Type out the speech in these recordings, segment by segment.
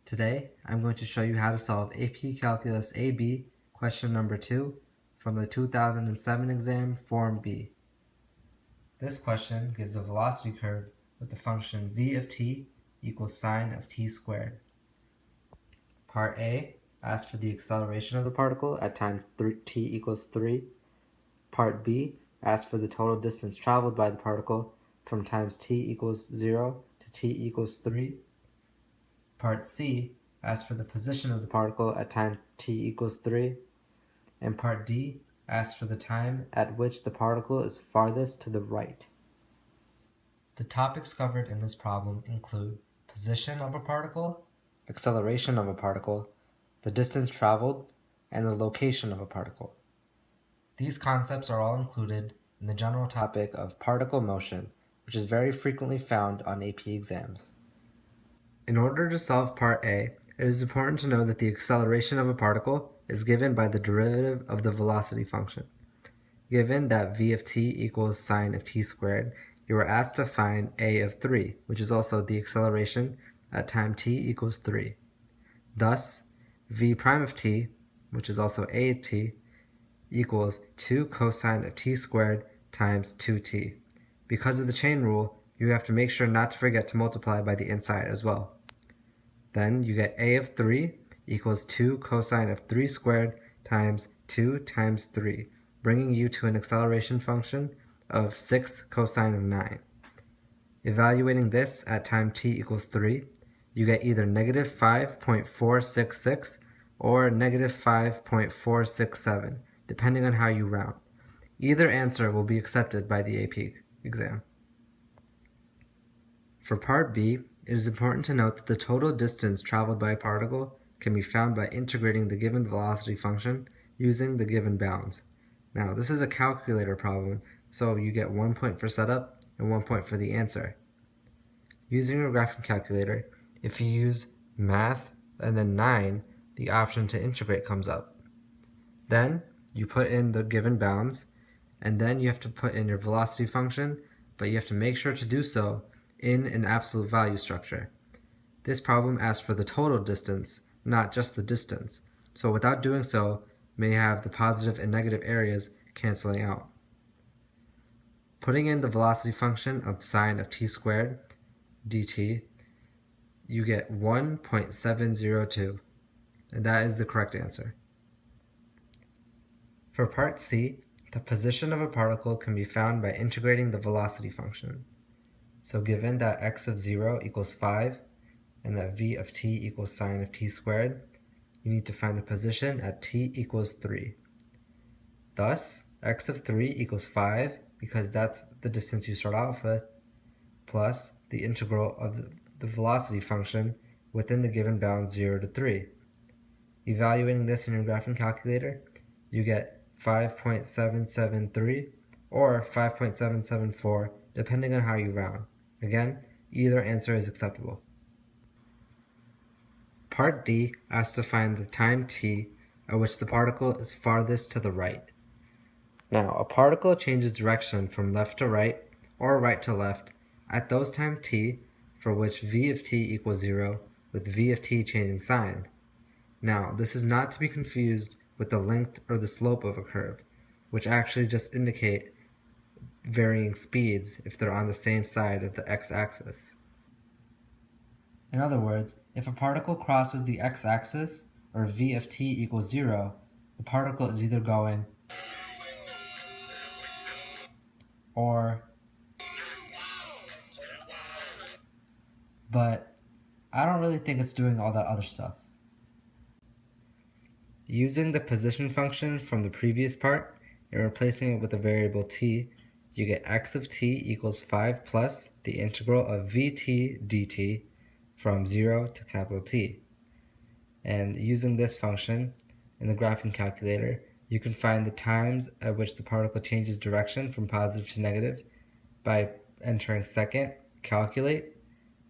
Today, I'm going to show you how to solve AP Calculus AB question number 2 from the 2007 exam, Form B. This question gives a velocity curve with the function v of t equals sine of t squared. Part A asks for the acceleration of the particle at time t equals 3. Part B asks for the total distance traveled by the particle from times t equals 0 to t equals 3. Part C asks for the position of the particle at time t equals 3, and Part D asks for the time at which the particle is farthest to the right. The topics covered in this problem include position of a particle, acceleration of a particle, the distance traveled, and the location of a particle. These concepts are all included in the general topic of particle motion, which is very frequently found on AP exams. In order to solve part A, it is important to know that the acceleration of a particle is given by the derivative of the velocity function. Given that v of t equals sine of t squared, you are asked to find a of 3, which is also the acceleration at time t equals 3. Thus, v prime of t, which is also a of t, equals 2 cosine of t squared times 2t. Because of the chain rule, you have to make sure not to forget to multiply by the inside as well. Then you get a of 3 equals 2 cosine of 3 squared times 2 times 3, bringing you to an acceleration function of 6 cosine of 9. Evaluating this at time t equals 3, you get either negative 5.466 or negative 5.467, depending on how you round. Either answer will be accepted by the AP exam. For part B, it is important to note that the total distance traveled by a particle can be found by integrating the given velocity function using the given bounds. Now, this is a calculator problem, so you get 1 point for setup and 1 point for the answer. Using your graphing calculator, if you use math and then 9, the option to integrate comes up. Then you put in the given bounds, and then you have to put in your velocity function, but you have to make sure to do so in an absolute value structure. This problem asks for the total distance, not just the distance, so without doing so, may have the positive and negative areas canceling out. Putting in the velocity function of sine of t squared dt, you get 1.702, and that is the correct answer. For part C, the position of a particle can be found by integrating the velocity function. So given that x of 0 equals 5 and that v of t equals sine of t squared, you need to find the position at t equals 3. Thus, x of 3 equals 5 because that's the distance you start off with, plus the integral of the velocity function within the given bound 0 to 3. Evaluating this in your graphing calculator, you get 5.773 or 5.774 depending on how you round. Again, either answer is acceptable. Part D asks to find the time t at which the particle is farthest to the right. Now, a particle changes direction from left to right or right to left at those time t for which v of t equals 0 with v of t changing sign. Now, this is not to be confused with the length or the slope of a curve, which actually just indicate varying speeds if they're on the same side of the x-axis. In other words, if a particle crosses the x-axis, or v of t equals 0, the particle is either going or, but I don't really think it's doing all that other stuff. Using the position function from the previous part and replacing it with the variable t, you get x of t equals 5 plus the integral of vt dt from 0 to capital T. And using this function in the graphing calculator, you can find the times at which the particle changes direction from positive to negative by entering second, calculate,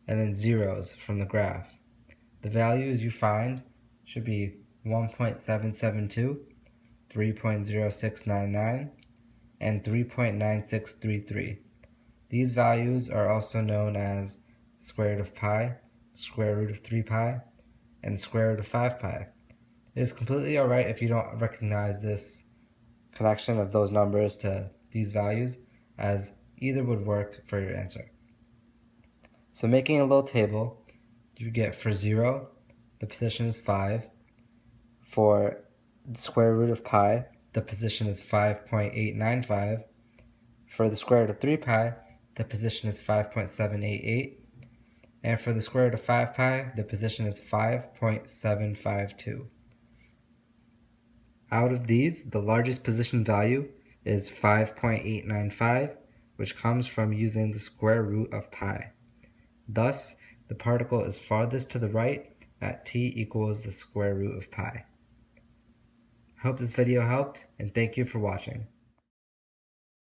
and then zeros from the graph. The values you find should be 1.772, 3.0699, and 3.9633. These values are also known as square root of pi, square root of 3 pi, and the square root of 5 pi. It is completely alright if you don't recognize this connection of those numbers to these values, as either would work for your answer. So making a little table, you get for 0, the position is 5. For the square root of pi, the position is 5.895. For the square root of 3 pi, the position is 5.788. And for the square root of 5 pi, the position is 5.752. Out of these, the largest position value is 5.895, which comes from using the square root of pi. Thus, the particle is farthest to the right at t equals the square root of pi. I hope this video helped, and thank you for watching.